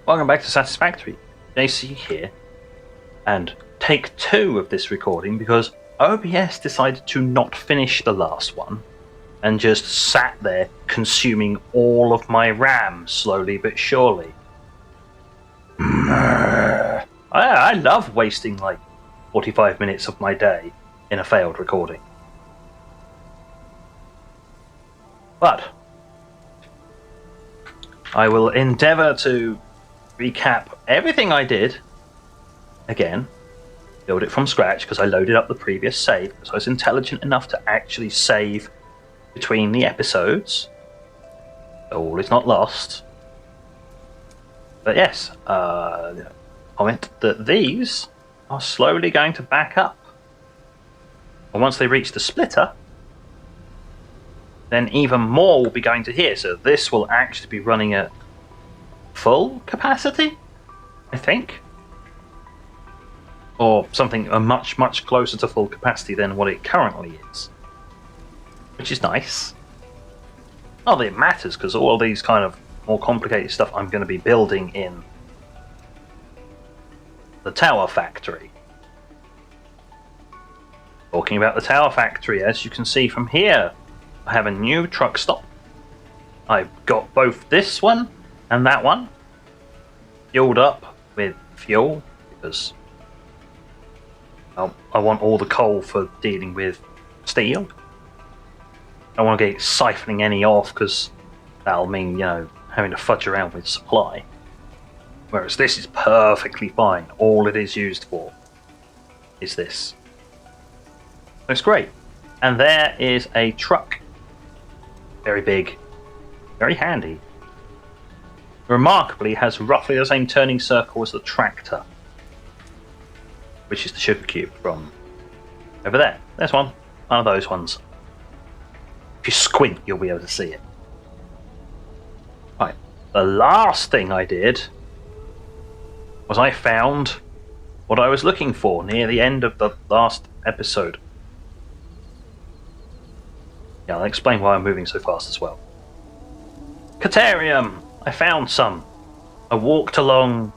Welcome back to Satisfactory. JC here, and take 2 of this recording because OBS decided to not finish the last one and just sat there consuming all of my RAM slowly but surely. I love wasting like 45 minutes of my day in a failed recording. But I will endeavour to recap everything I did again, build it from scratch because I loaded up the previous save because I was intelligent enough to actually save between the episodes. All is not lost. But yes, comment that these are slowly going to back up. And once they reach the splitter, then even more will be going to here. So this will actually be running at full capacity, I think. Or something much, much closer to full capacity than what it currently is. Which is nice. Not that it matters, because all these kind of more complicated stuff I'm going to be building in the Tower Factory. Talking about the Tower Factory, as you can see from here, I have a new truck stop. I've got both this one and that one fueled up with fuel because I want all the coal for dealing with steel. I don't want to get siphoning any off because that'll mean, you know, having to fudge around with supply. Whereas this is perfectly fine. All it is used for is this. So it's great. And there is a truck. Very big, very handy. Remarkably, has roughly the same turning circle as the tractor, which is the sugar cube from over there. There's one of those ones. If you squint, you'll be able to see it. Right. The last thing I did was I found what I was looking for near the end of the last episode. Yeah, I'll explain why I'm moving so fast as well. Caterium! I found some. I walked along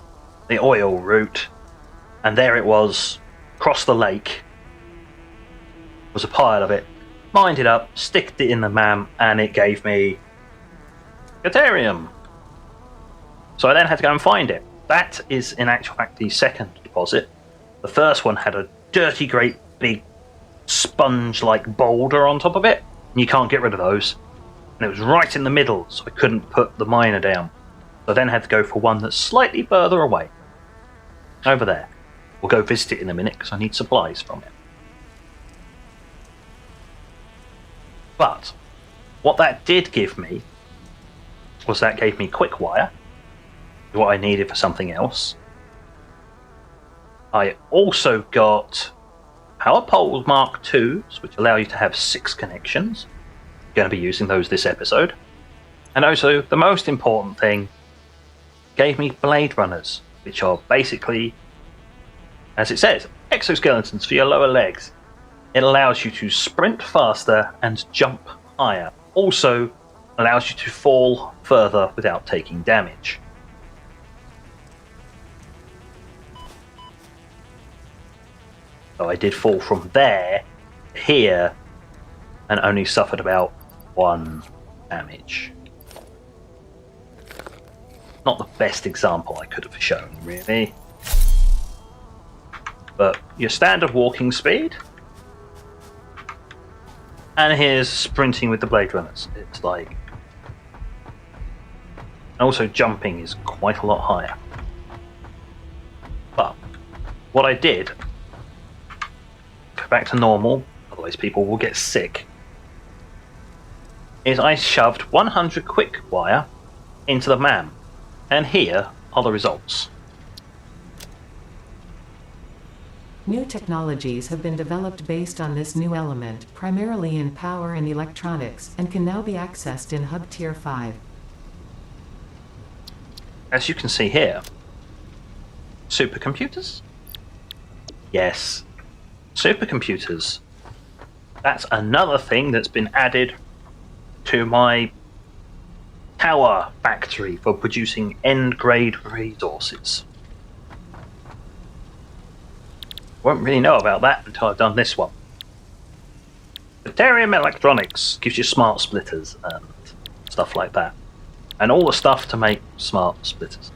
the oil route, and there it was, across the lake. Was a pile of it. Mined it up, sticked it in the MAM, and it gave me Caterium. So I then had to go and find it. That is, in actual fact, the second deposit. The first one had a dirty, great, big, sponge-like boulder on top of it. You can't get rid of those. And it was right in the middle, so I couldn't put the miner down. So I then had to go for one that's slightly further away. Over there. We'll go visit it in a minute, because I need supplies from it. But, what that did give me, was that gave me quick wire, what I needed for something else. I also got power poles Mark IIs, which allow you to have 6 connections. I'm going to be using those this episode. And also, the most important thing, gave me blade runners, which are basically, as it says, exoskeletons for your lower legs. It allows you to sprint faster and jump higher. Also, allows you to fall further without taking damage. So I did fall from there to here and only suffered about 1 damage. Not the best example I could have shown, really. But your standard walking speed. And here's sprinting with the Blade Runners. It's like... And also jumping is quite a lot higher. But what I did... Go back to normal, otherwise people will get sick. Is I shoved 100 quick wire into the MAM. And here are the results. New technologies have been developed based on this new element, primarily in power and electronics, and can now be accessed in Hub Tier 5. As you can see here, supercomputers? Yes, supercomputers. That's another thing that's been added to my tower factory for producing end-grade resources. Won't really know about that until I've done this one. Deuterium Electronics gives you smart splitters and stuff like that. And all the stuff to make smart splitters.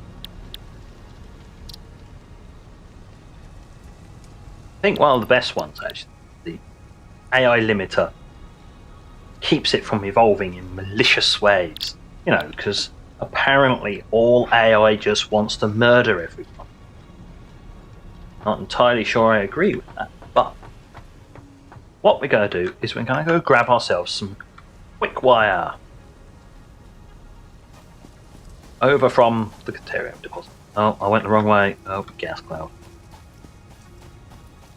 I think one of the best ones, actually, the AI limiter, keeps it from evolving in malicious ways. You know, because apparently all AI just wants to murder everyone. Not entirely sure I agree with that, but what we're going to do is we're going to go grab ourselves some quick wire over from the deuterium deposit. Oh, I went the wrong way. Oh, gas cloud.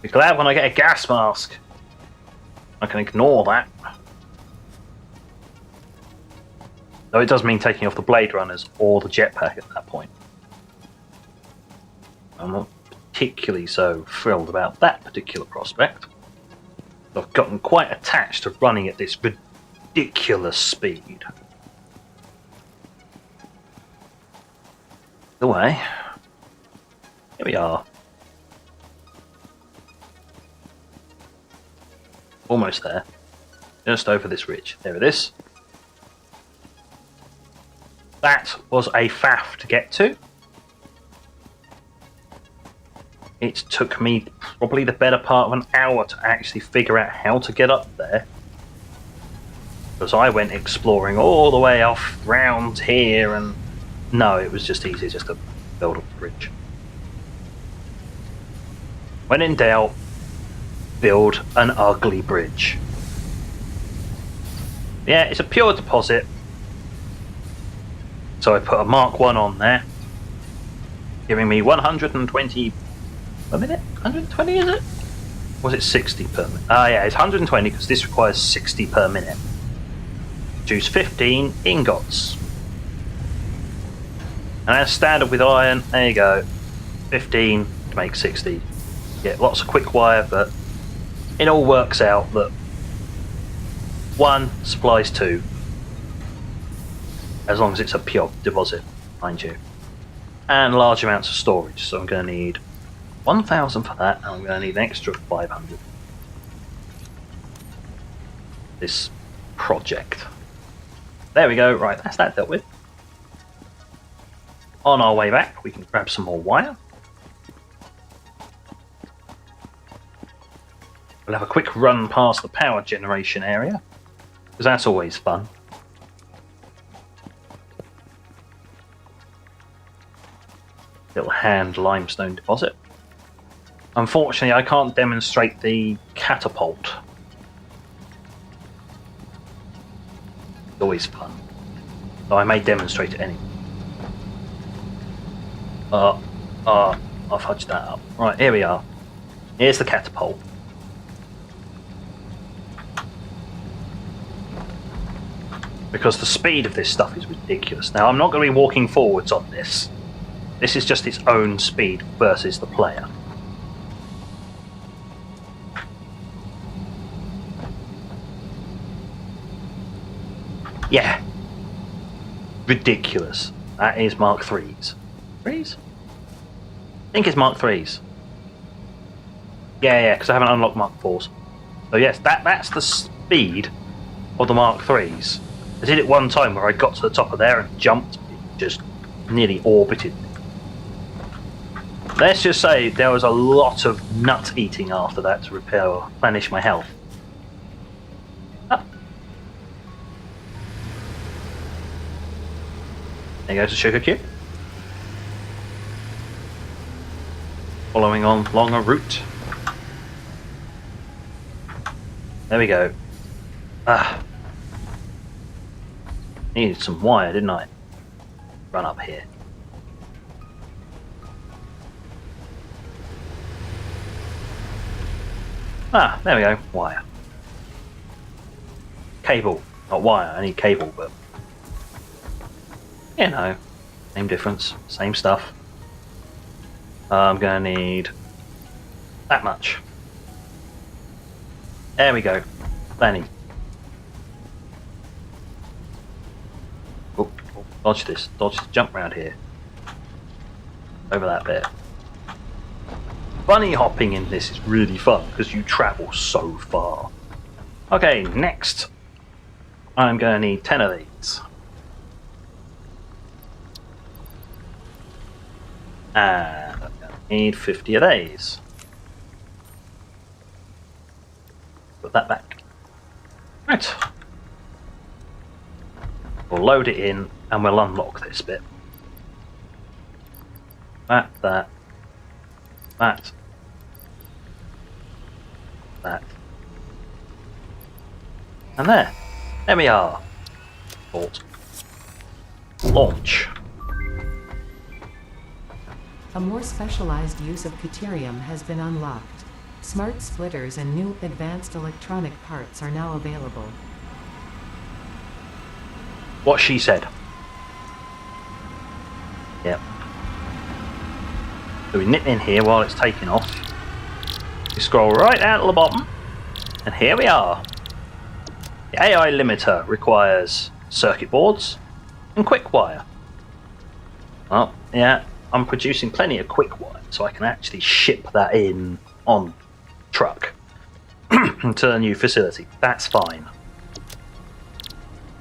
Be glad when I get a gas mask. I can ignore that. Though it does mean taking off the Blade Runners or the jetpack at that point. I'm not particularly so thrilled about that particular prospect. I've gotten quite attached to running at this ridiculous speed. The way. Here we are. Almost there. Just over this ridge. There it is. That was a faff to get to. It took me probably the better part of an hour to actually figure out how to get up there. Because I went exploring all the way off round here, and no, it was just easy just to build a bridge. When in doubt, build an ugly bridge. Yeah, it's a pure deposit. So I put a Mark 1 on there, giving me 120 per minute? 120 is it? Was it 60 per minute? Ah yeah, it's 120 because this requires 60 per minute. Choose 15 ingots. And as standard with iron, there you go. 15 to make 60. Yeah, lots of quick wire, but it all works out that 1 supplies 2. As long as it's a pure deposit, mind you. And large amounts of storage, so I'm going to need 1,000 for that, and I'm going to need an extra 500. This project. There we go, right, that's that dealt with. On our way back, we can grab some more wire. We'll have a quick run past the power generation area, because that's always fun. Little hand limestone deposit. Unfortunately, I can't demonstrate the catapult. It's always fun. So I may demonstrate it anyway. I've fudged that up. Right, here we are. Here's the catapult. Because the speed of this stuff is ridiculous. Now, I'm not going to be walking forwards on this. This is just its own speed versus the player. Yeah. Ridiculous. That is Mark 3s. 3s? I think it's Mark 3s. Yeah, because I haven't unlocked Mark 4s. So yes, that's the speed of the Mark 3s. I did it one time where I got to the top of there and jumped. It just nearly orbited me. Let's just say there was a lot of nut eating after that to replenish my health. Ah. There goes the sugar cube. Following on along a route. There we go. Needed some wire, didn't I? Run up here. There we go. Wire. Cable. Not wire, I need cable, but... You know. Same difference. Same stuff. I'm gonna need... that much. There we go. Plenty. Oh, Dodge this. Dodge this. Jump around here. Over that bit. Bunny hopping in this is really fun because you travel so far. Okay, next. I'm going to need 10 of these. And I'm going to need 50 of these. Put that back. Right. We'll load it in and we'll unlock this bit. That. And there. There we are. Bolt. Launch. A more specialized use of Deuterium has been unlocked. Smart splitters and new, advanced electronic parts are now available. What she said. Yep. So we nip in here while it's taking off. We scroll right out to the bottom. And here we are. The AI limiter requires circuit boards and quick wire. Well, yeah, I'm producing plenty of quick wire, so I can actually ship that in on truck to the new facility. That's fine.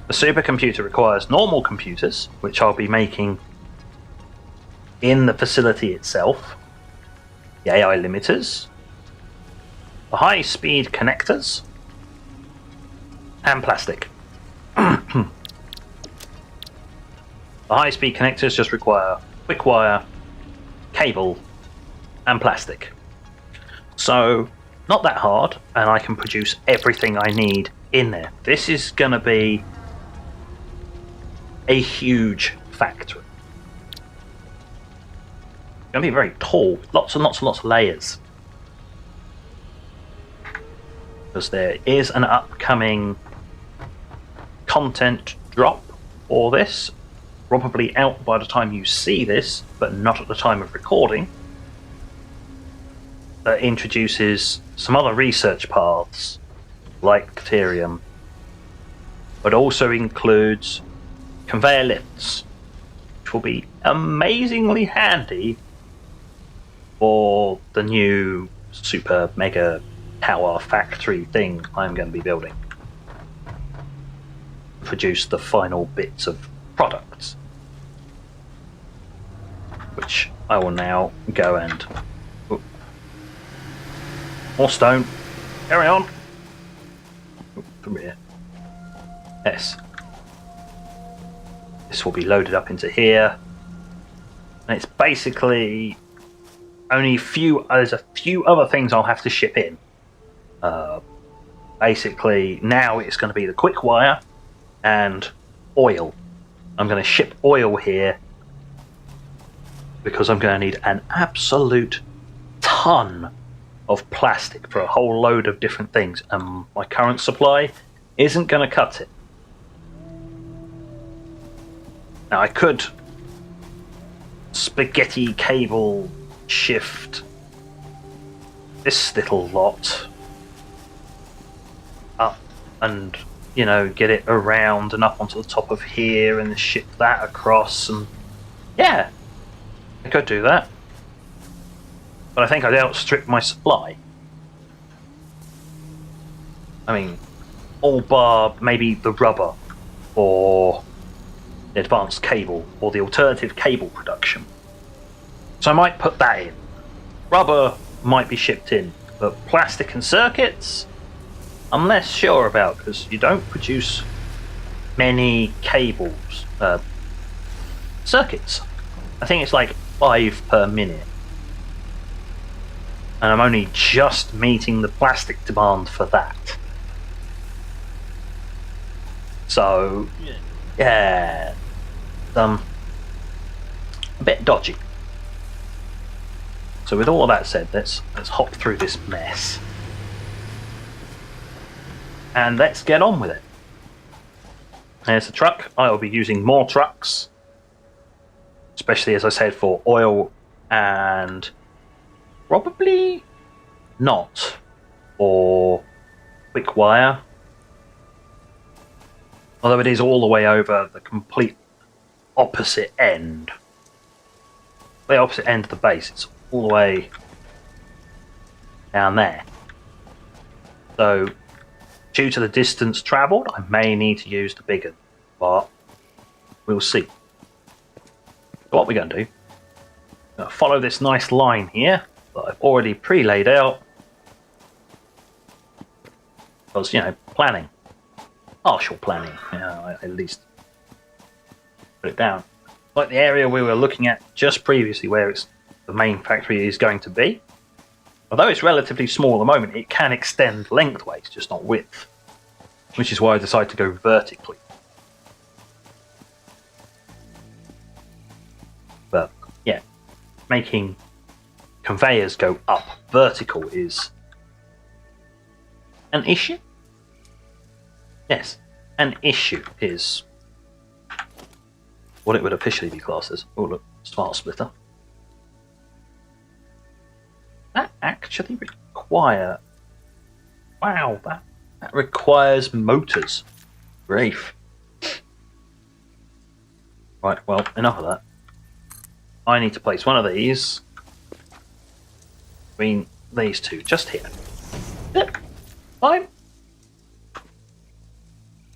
The supercomputer requires normal computers, which I'll be making in the facility itself. The AI limiters, the high-speed connectors, and plastic. The high-speed connectors just require quick wire, cable, and plastic. So, not that hard, and I can produce everything I need in there. This is going to be a huge factory. It's going to be very tall, lots and lots and lots of layers. Because there is an upcoming content drop for this, probably out by the time you see this, but not at the time of recording, that introduces some other research paths like Deuterium, but also includes conveyor lifts, which will be amazingly handy for the new super mega tower factory thing I'm going to be building. Produce the final bits of products, which I will now go and... Oh. More stone. Carry on. Oh, from here. Yes. This will be loaded up into here. And it's basically only there's a few other things I'll have to ship in. Basically, now it's going to be the quick wire and oil. I'm going to ship oil here because I'm going to need an absolute ton of plastic for a whole load of different things, and my current supply isn't going to cut it. Now I could spaghetti cable shift this little lot up and, you know, get it around and up onto the top of here and ship that across, and yeah, I could do that. But I think I'd outstrip my supply. I mean, all bar maybe the rubber or the advanced cable or the alternative cable production. So I might put that in. Rubber might be shipped in, but plastic and circuits, I'm less sure about, because you don't produce many cables, circuits. I think it's like 5 per minute. And I'm only just meeting the plastic demand for that. So, yeah, a bit dodgy. So with all of that said, let's hop through this mess. And let's get on with it. There's the truck. I will be using more trucks, especially, as I said, for oil, and probably not for quick wire. Although it is all the way over the complete opposite end. The opposite end of the base. It's all the way down there. So, due to the distance travelled, I may need to use the bigger, but we'll see. So what we're going to do, we're going to follow this nice line here that I've already pre-laid out. Because, you know, planning. Partial planning, you know, at least put it down. Like the area we were looking at just previously where it's the main factory is going to be. Although it's relatively small at the moment, it can extend lengthways, just not width. Which is why I decided to go vertically. But, yeah, making conveyors go up vertical is an issue? Yes, an issue is what it would officially be classed as. Oh look, smart splitter. That actually require... Wow, that requires motors. Grief. Right, well, enough of that. I need to place one of these between these two, just here. Yep, fine.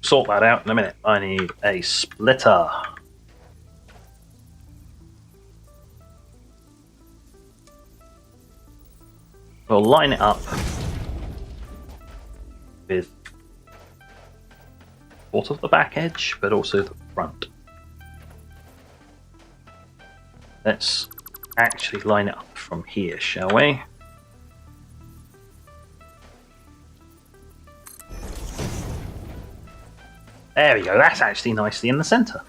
Sort that out in a minute. I need a splitter. We'll line it up with sort of the back edge, but also the front. Let's actually line it up from here, shall we? There we go, that's actually nicely in the centre.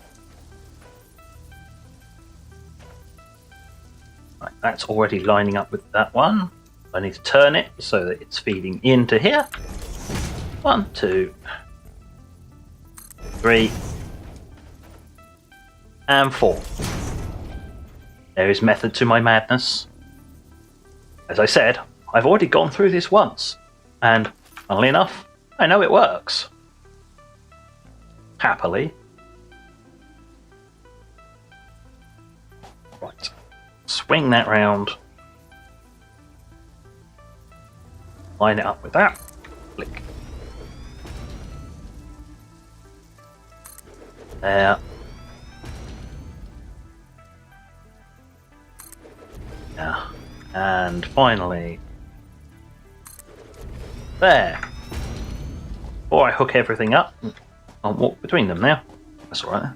Right, that's already lining up with that one. I need to turn it so that it's feeding into here. 1, 2, 3, and 4. There is method to my madness. As I said, I've already gone through this once, and funnily enough, I know it works. Happily. Right. Swing that round. Line it up with that. Click. There. Yeah. And finally, there. Before I hook everything up, I'll walk between them now. That's alright.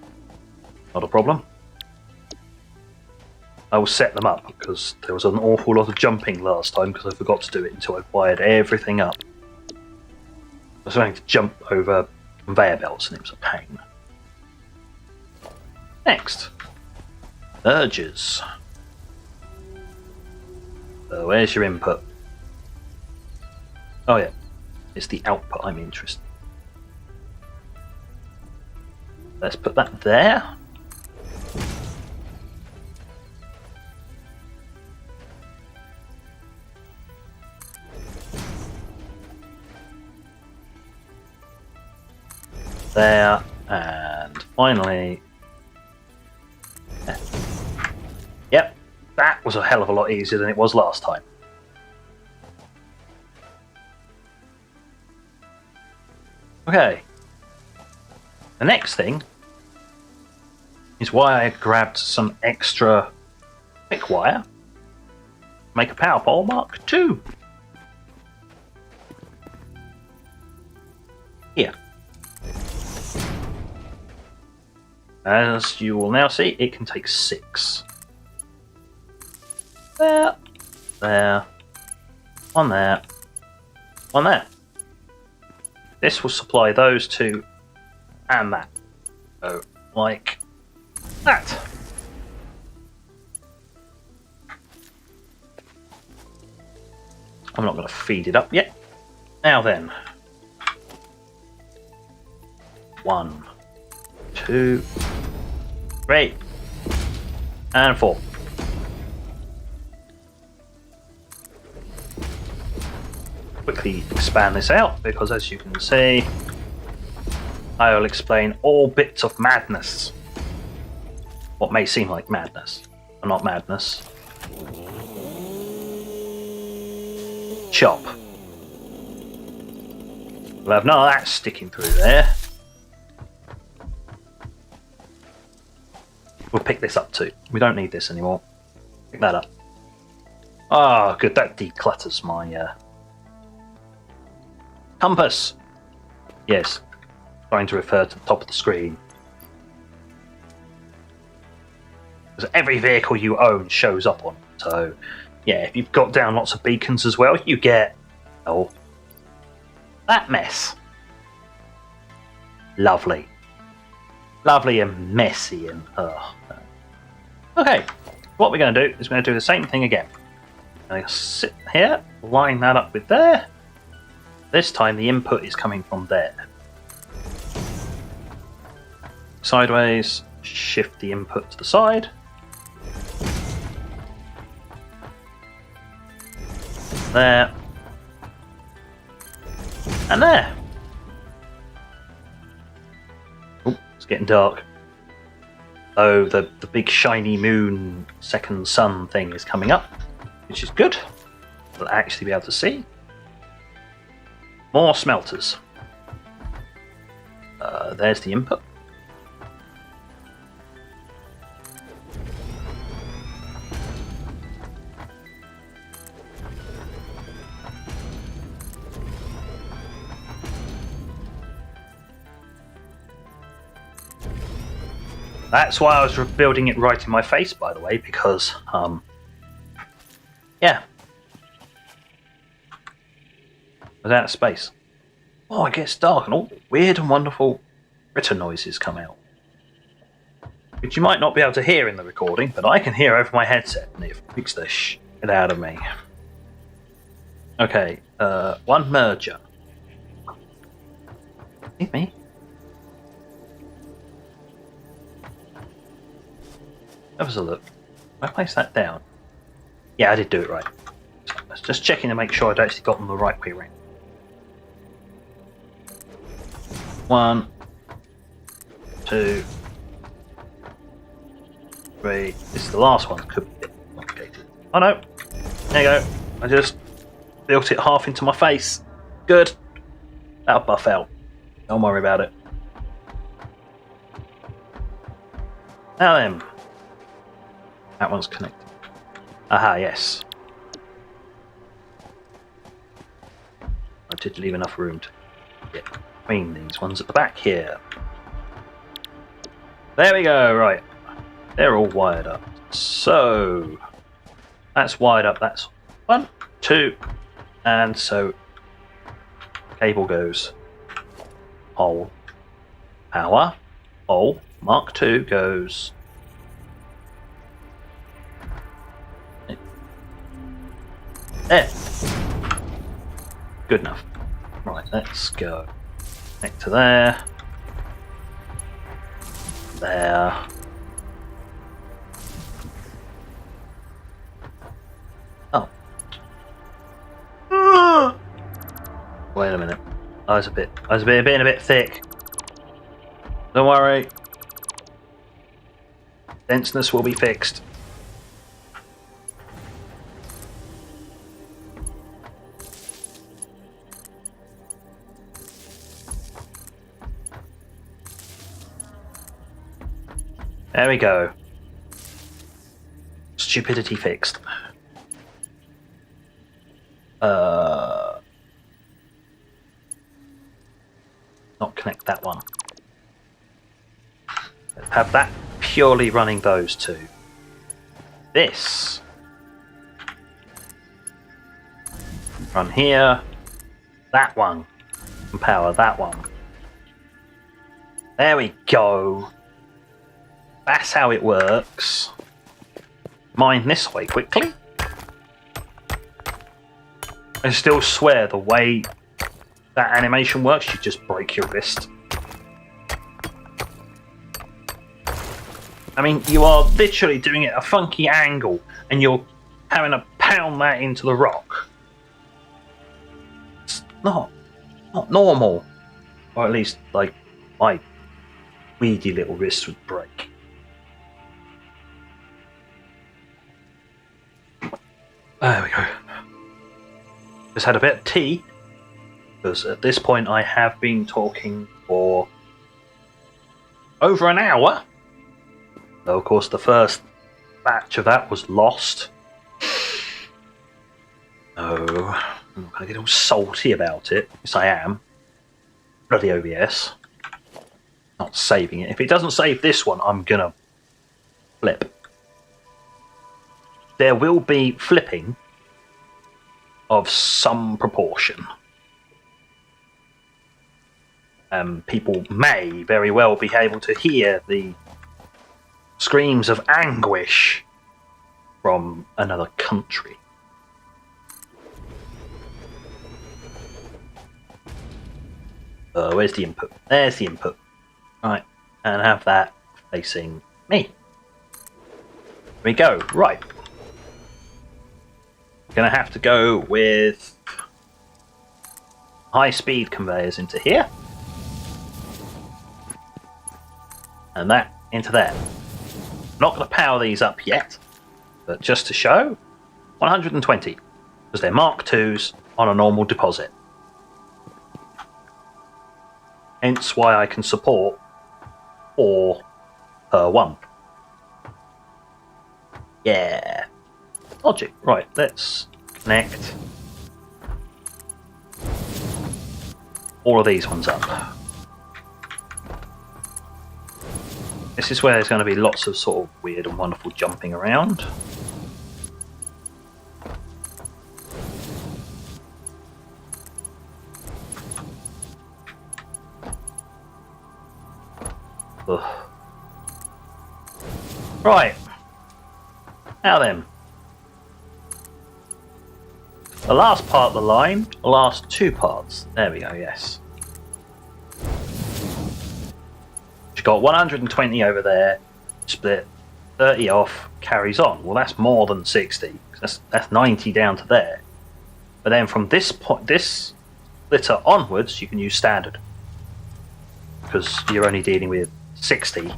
Not a problem. I will set them up because there was an awful lot of jumping last time because I forgot to do it until I wired everything up. I was having to jump over conveyor belts and it was a pain. Next, urges. So where's your input? Oh yeah, it's the output I'm interested in. Let's put that there. There, and finally, there. Yep, that was a hell of a lot easier than it was last time. Okay, the next thing is why I grabbed some extra thick wire. Make a power pole Mark II. Here. As you will now see, it can take 6. There, there, one there, one there. This will supply those two and that. So, like that. I'm not going to feed it up yet. Now then. 1, 2, 3, and 4. Quickly expand this out because, as you can see, I will explain all bits of madness. what may seem like madness, but not madness. Chop. We'll have none of that sticking through there. We'll pick this up too. We don't need this anymore. Pick that up. Ah, good. That declutters my compass. Yes. Trying to refer to the top of the screen. Because every vehicle you own shows up on it. So, yeah, if you've got down lots of beacons as well, you get... Oh. That mess. Lovely. Lovely and messy and... Okay. What we're going to do is we're going to do the same thing again. I'm going to sit here, line that up with there. This time the input is coming from there. Sideways, shift the input to the side. There. And there. Oh, it's getting dark. Oh, the big shiny moon second sun thing is coming up, which is good. We'll actually be able to see. More smelters. There's the input. That's why I was building it right in my face, by the way, because, yeah. I was out of space. Oh, it gets dark and all weird and wonderful critter noises come out. Which you might not be able to hear in the recording, but I can hear over my headset, and it freaks the shit out of me. Okay, one merger. Leave me. Have us a look. I place that down. Yeah, I did do it right. So I was just checking to make sure I'd actually got them the right way around. 1, 2, 3. This is the last one. Could be a bit complicated. Oh no. There you go. I just built it half into my face. Good. That'll buff out. Don't worry about it. Now then. That one's connected. Aha, yes. I did leave enough room to get between these ones at the back here. There we go, right. They're all wired up. So, that's wired up. That's 1, 2, and so cable goes hole, power, hole, Mark 2 goes. There. Good enough. Right, let's go. Connect to there. There. Oh. Wait a minute. I was being a bit thick. Don't worry. Denseness will be fixed. There we go. Stupidity fixed. Not connect that one. Let's have that purely running those two. This. Run here. That one. And power that one. There we go. That's how it works. Mine this way quickly. I still swear the way that animation works, you just break your wrist. I mean, you are literally doing it at a funky angle and you're having to pound that into the rock. It's not normal. Or at least, like, my weedy little wrist would break. There we go. Just had a bit of tea, because at this point I have been talking for over an hour. Though, of course, the first batch of that was lost. Oh, I'm not going to get all salty about it. Yes, I am. Bloody OBS. Not saving it. If it doesn't save this one, I'm going to flip. There will be flipping of some proportion. People may very well be able to hear the screams of anguish from another country. Where's the input? There's the input. Right, and have that facing me. Here we go. Right. Gonna have to go with high-speed conveyors into here. And that into there. Not going to power these up yet, but just to show, 120, because they're Mark IIs on a normal deposit. Hence why I can support 4 per 1. Yeah. Logic. Right, let's connect all of these ones up. This is where there's going to be lots of sort of weird and wonderful jumping around. Ugh. Right. Now then. The last part of the line, the last 2 parts. There we go, yes. You've got 120 over there, split 30 off, carries on. Well, that's more than 60. That's 90 down to there. But then from this point, this splitter onwards, you can use standard, because you're only dealing with 60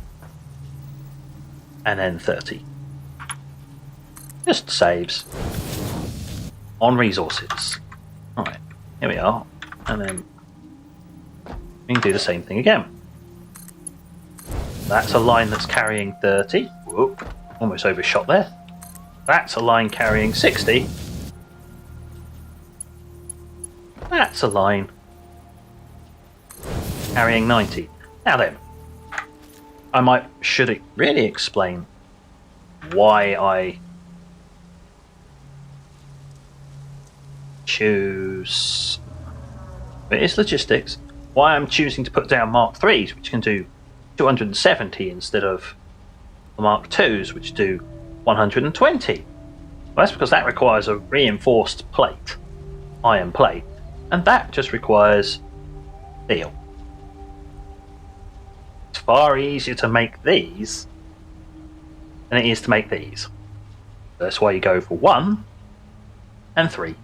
and then 30. Just saves on resources. Alright, here we are. And then we can do the same thing again. That's a line that's carrying 30. Whoop, almost overshot there. That's a line carrying 60. That's a line carrying 90. Now then, should really explain why I choose. It is logistics. Why I'm choosing to put down Mark IIIs, which can do 270 instead of the Mark IIs, which do 120. Well, that's because that requires a reinforced plate, iron plate, and that just requires steel. It's far easier to make these than it is to make these. That's why you go for 1 and 3,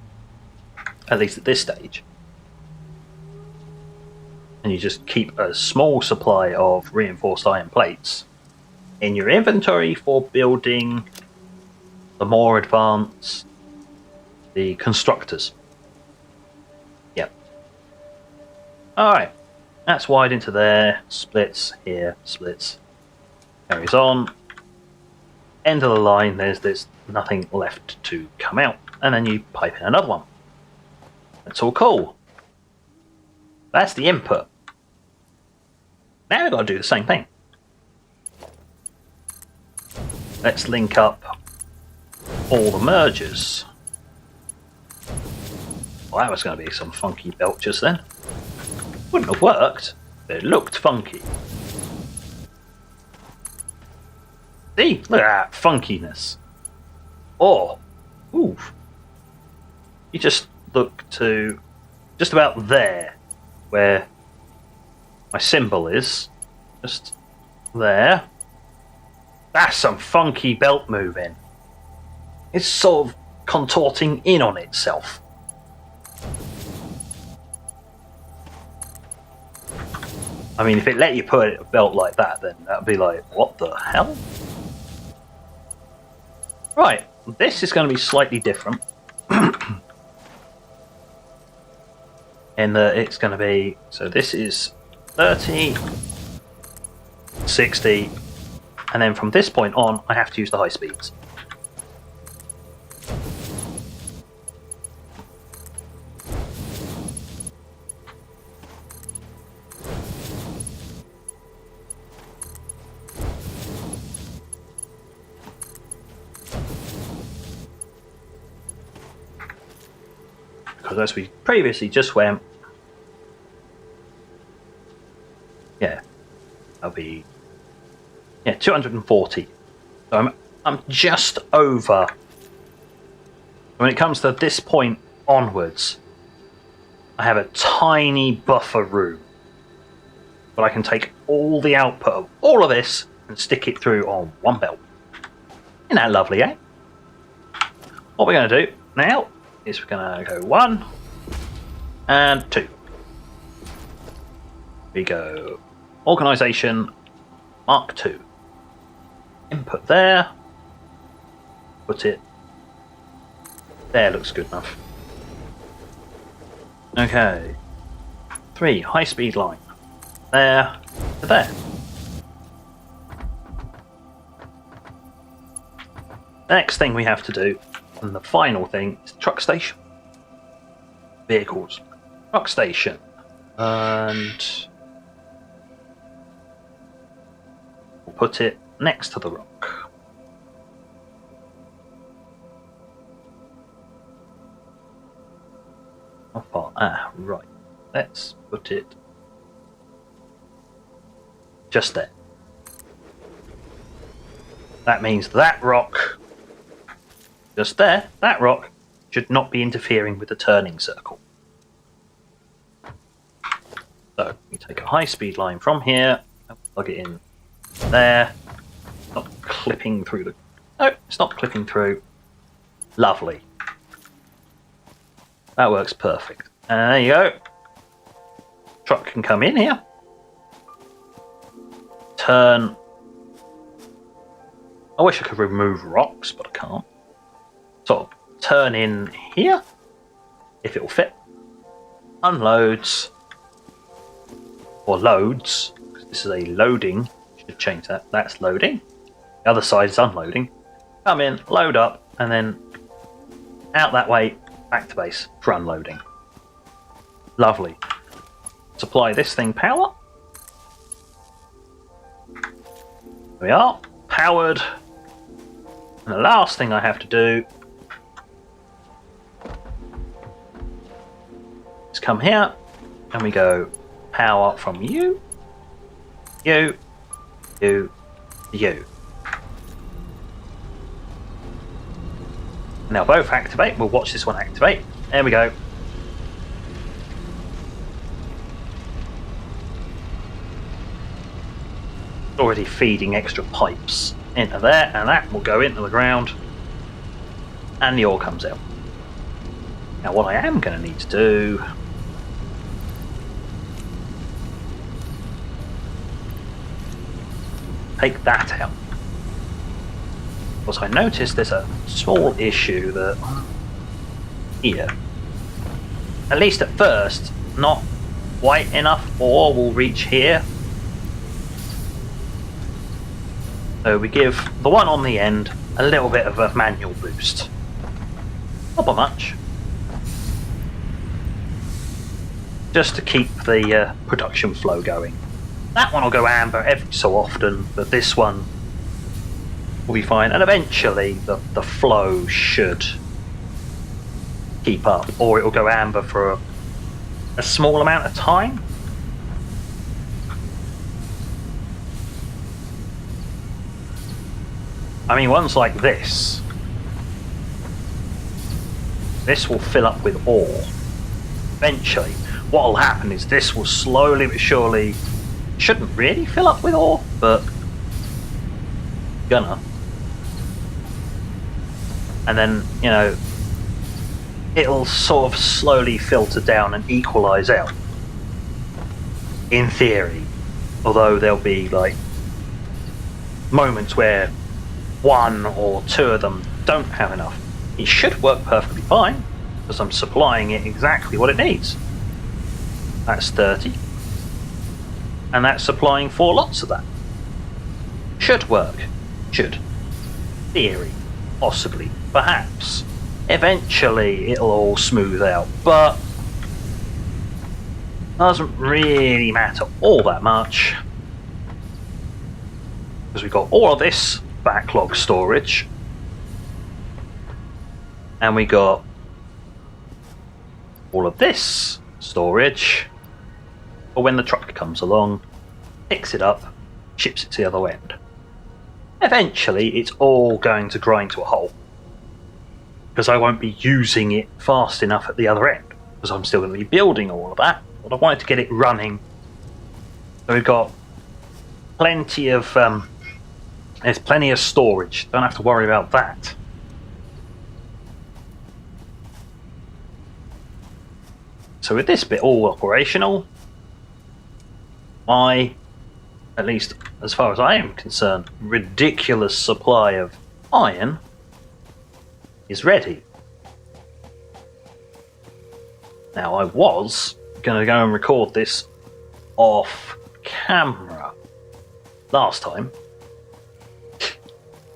at least at this stage. And you just keep a small supply of reinforced iron plates in your inventory for building the more advanced, the constructors. Yep. Alright, that's wide into there, splits here, splits, carries on. End of the line, there's nothing left to come out, and then you pipe in another one. That's all cool. That's the input. Now we've got to do the same thing. Let's link up all the mergers. Well, that was going to be some funky belt just then. Wouldn't have worked, but it looked funky. See? Look at that funkiness. Or, ooh. You just look to just about there, where my symbol is. Just there. That's some funky belt moving. It's sort of contorting in on itself. I mean, if it let you put a belt like that, then that'd be like, what the hell? Right, this is going to be slightly different. In that it's going to be, so this is 30, 60, and then from this point on, I have to use the high speeds. Because as we previously just went, yeah, that'll be 240. So I'm just over. When it comes to this point onwards, I have a tiny buffer room, but I can take all the output of all of this and stick it through on one belt. Isn't that lovely, eh? What we're going to do now is we're going to go 1 and 2. We go Organization Mark II. Input there. Put it there. Looks good enough. Okay. 3 high-speed line. There to there. The next thing we have to do, and the final thing, is truck station. Vehicles. Truck station. And we'll put it next to the rock. How far? Ah, right. Let's put it just there. That means that rock, just there, that rock should not be interfering with the turning circle. So we take a high-speed line from here, and plug it in there. Not clipping through the... No, it's not clipping through. Lovely. That works perfect. And there you go. Truck can come in here. Turn. I wish I could remove rocks, but I can't. Sort of turn in here, if it will fit. Unloads. Or loads. This is a loading. Should change that. That's loading. The other side is unloading. Come in, load up, and then out that way, back to base for unloading. Lovely. Supply this thing power. There we are. Powered. And the last thing I have to do is come here, and we go power from you, you, you, you. Now both activate. We'll watch this one activate. There we go. Already feeding extra pipes into there, and that will go into the ground, and the ore comes out. Now what I am going to need to do take that out. Because I noticed there's a small issue that here, at least at first, not quite enough ore will reach here. So we give the one on the end a little bit of a manual boost. Not by much. Just to keep the production flow going. That one will go amber every so often, but this one will be fine. And eventually the flow should keep up, or it will go amber for a small amount of time. I mean, ones like this will fill up with ore. Eventually, what will happen is this will slowly but surely, shouldn't really fill up with ore, but gonna. And then, you know, it'll sort of slowly filter down and equalise out. In theory. Although there'll be, like, moments where 1 or 2 of them don't have enough. It should work perfectly fine, because I'm supplying it exactly what it needs. That's 30. And that's supplying 4 lots of that. Should work. Should. Theory. Possibly. Perhaps. Eventually it'll all smooth out, but doesn't really matter all that much. Because we've got all of this backlog storage. And we got all of this storage for when the truck comes along, picks it up, ships it to the other end. Eventually it's all going to grind to a halt, because I won't be using it fast enough at the other end, because I'm still going to be building all of that, but I wanted to get it running. So we've got plenty of there's plenty of storage, don't have to worry about that. So with this bit all operational, my, at least as far as I am concerned, ridiculous supply of iron is ready. Now I was going to go and record this off camera last time,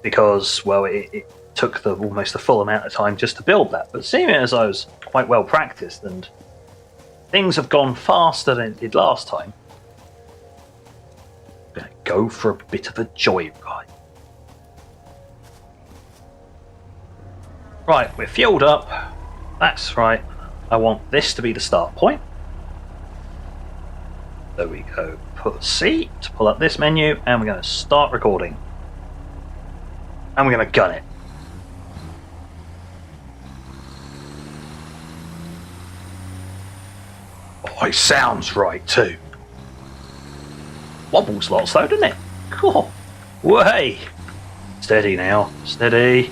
because, well, it took almost the full amount of time just to build that, but seeing as I was quite well practiced and things have gone faster than it did last time, I'm going to go for a bit of a joyride. Right, we're fueled up. That's right. I want this to be the start point. There we go. Put C to pull up this menu, and we're going to start recording. And we're going to gun it. Oh, it sounds right too. Wobbles lots though, doesn't it? Cool. Way. Steady now. Steady.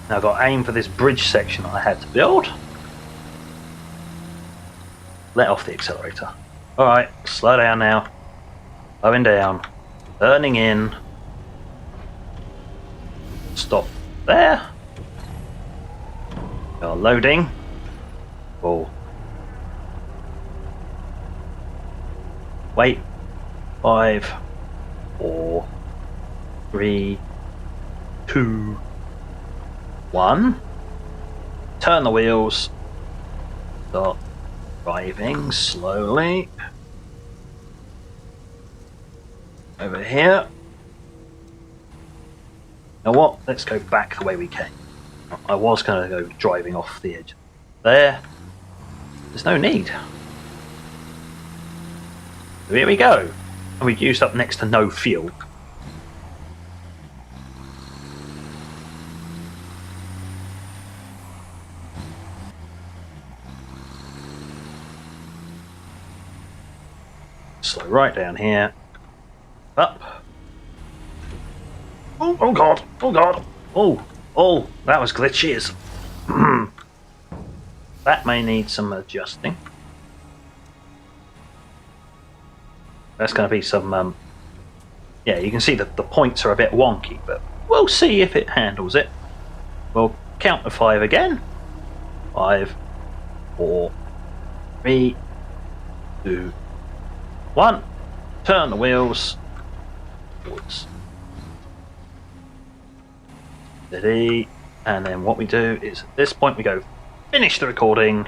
Now I've got to aim for this bridge section I had to build. Let off the accelerator. Alright, slow down now. Slowing down. Turning in. Stop there. We are loading. Oh. Wait. 5, 4, 3, 2, 1. Turn the wheels. Start driving slowly. Over here. Now what? Let's go back the way we came. I was going to go driving off the edge. There. There's no need. So here we go. And we used up next to no fuel. Slow right down here. Up. Oh, oh god. Oh god. Oh, that was glitches. That may need some adjusting. That's going to be some, yeah, you can see that the points are a bit wonky, but we'll see if it handles it. We'll count to 5 again. 5, 4, 3, 2, 1. Turn the wheels. Forwards. Steady. And then what we do is at this point we go finish the recording,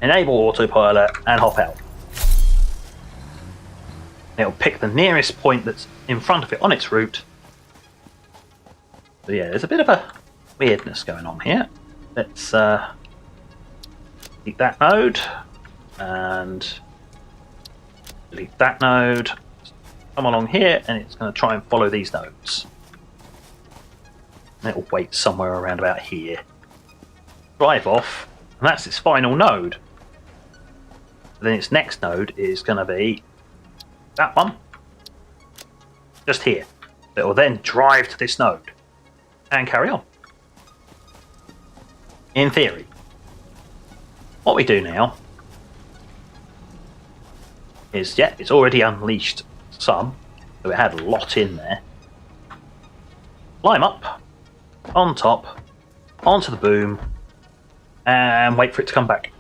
enable autopilot, and hop out. It'll pick the nearest point that's in front of it on its route. So yeah, there's a bit of a weirdness going on here. Let's delete that node and delete that node. Come along here and it's going to try and follow these nodes. And it'll wait somewhere around about here. Drive off, and that's its final node. Then its next node is going to be that one, just here. It will then drive to this node and carry on. In theory. What we do now is, yeah, it's already unleashed some, so it had a lot in there. climb up, on top, onto the boom, and wait for it to come back.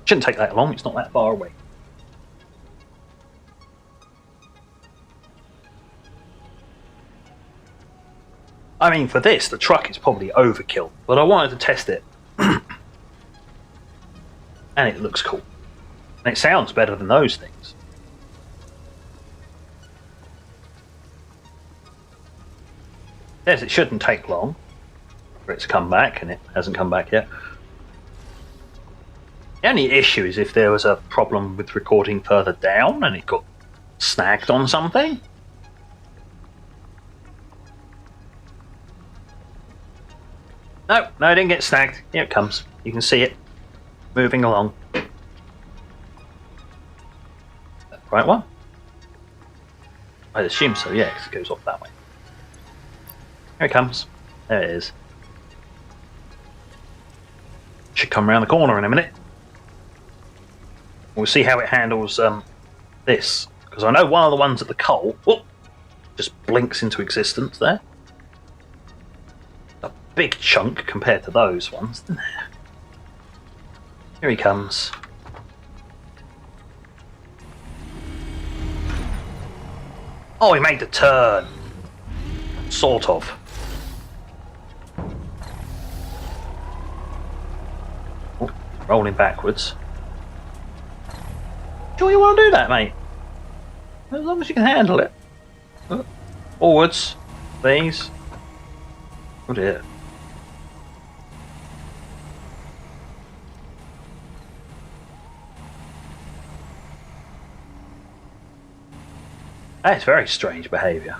Shouldn't take that long, it's not that far away. I mean, for this, the truck is probably overkill, but I wanted to test it. And it looks cool. And it sounds better than those things. It says it shouldn't take long for it to come back, and it hasn't come back yet. The only issue is if there was a problem with recording further down and it got snagged on something. No, it didn't get snagged. Here it comes. You can see it moving along. Right one? I assume so, yeah, because it goes off that way. Here it comes. There it is. Should come around the corner in a minute. We'll see how it handles this. Because I know one of the ones at the coal just blinks into existence there. A big chunk compared to those ones, isn't there? Here he comes. Oh, he made the turn. Sort of. Oh, rolling backwards. Sure you want to do that, mate? As long as you can handle it. Forwards, please. Oh dear. That's very strange behaviour.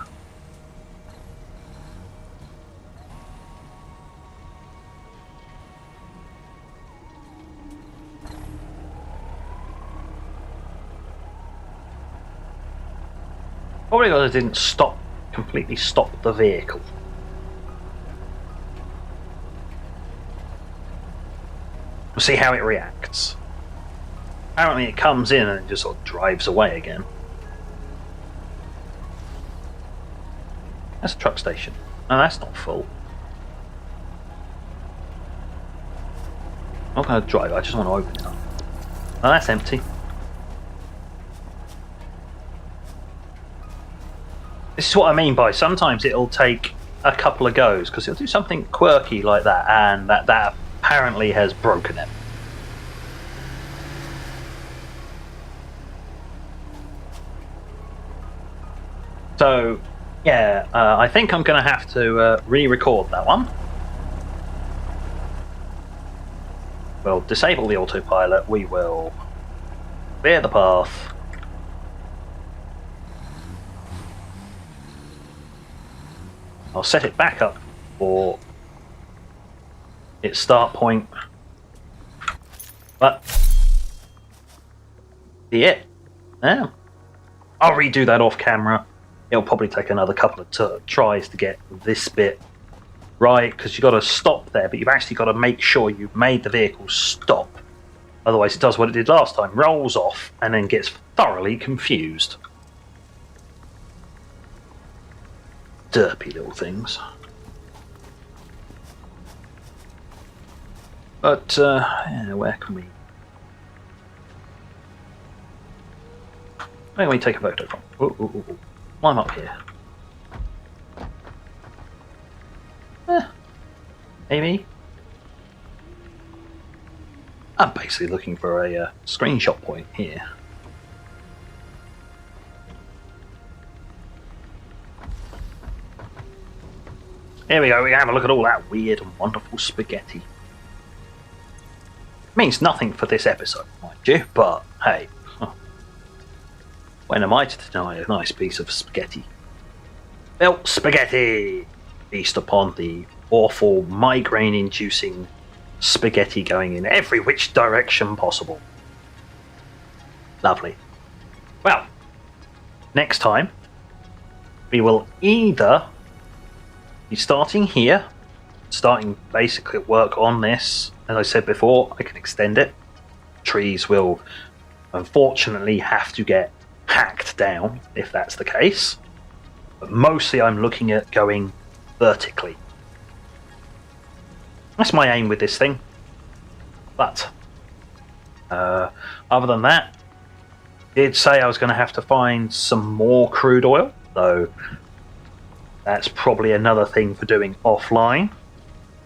Probably because I didn't completely stop the vehicle. We'll see how it reacts. Apparently it comes in and it just sort of drives away again. That's a truck station. No, that's not full. I'm not going to drive, I just want to open it up. No, that's empty. This is what I mean by sometimes it'll take a couple of goes because it'll do something quirky like that, and that apparently has broken it. So, yeah, I think I'm going to have to re-record that one. We'll disable the autopilot. We will clear the path. I'll set it back up for its start point. But yeah, I'll redo that off camera. It'll probably take another couple of tries to get this bit right, because you've got to stop there, but you've actually got to make sure you've made the vehicle stop. Otherwise it does what it did last time, rolls off and then gets thoroughly confused. Derpy little things. But, yeah, where can we take a photo from? Ooh. Climb up here. Maybe? I'm basically looking for a screenshot point here. Here we go, we have a look at all that weird and wonderful spaghetti. Means nothing for this episode, mind you, but hey, when am I to deny a nice piece of spaghetti? Well, spaghetti! Feast upon the awful migraine-inducing spaghetti going in every which direction possible. Lovely. Well, next time, we will either be starting here, starting basically work on this. As I said before, I can extend it. Trees will unfortunately have to get hacked down if that's the case. But mostly I'm looking at going vertically. That's my aim with this thing. But other than that, I did say I was going to have to find some more crude oil, though that's probably another thing for doing offline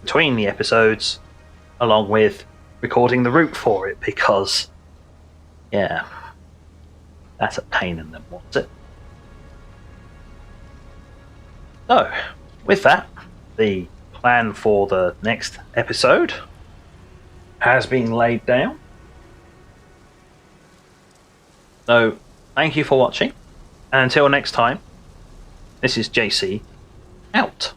between the episodes, along with recording the route for it, because yeah, that's a pain in the what's it. So with that, the plan for the next episode has been laid down. So thank you for watching, and until next time, this is JC out.